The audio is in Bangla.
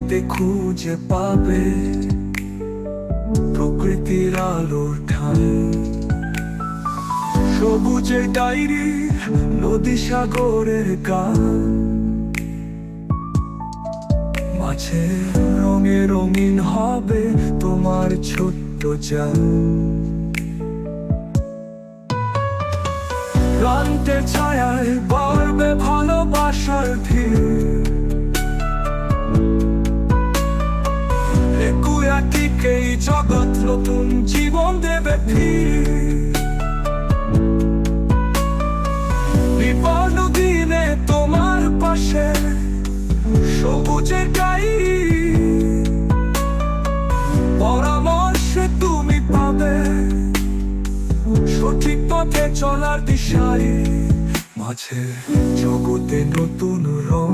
তে খুঁজে পাবে প্রকৃতির আলোর ঠাই। সবুজে ডায়েরি, নদী সাগরের গান, মাঝে রঙে রঙিন হবে তোমার ছোট্ট জান। ক্লান্তের ছায়ায় বাড়বে ভালোবাসার ভিড়, এই জগৎ নতুন জীবন দেবে ফির। বিপন্ন দিনে তোমার পাশে সবুজের ডায়েরি, পরামর্শে তুমি পাবে সঠিক পথে চলার দিশায়। মাঝে জগতে নতুন রং,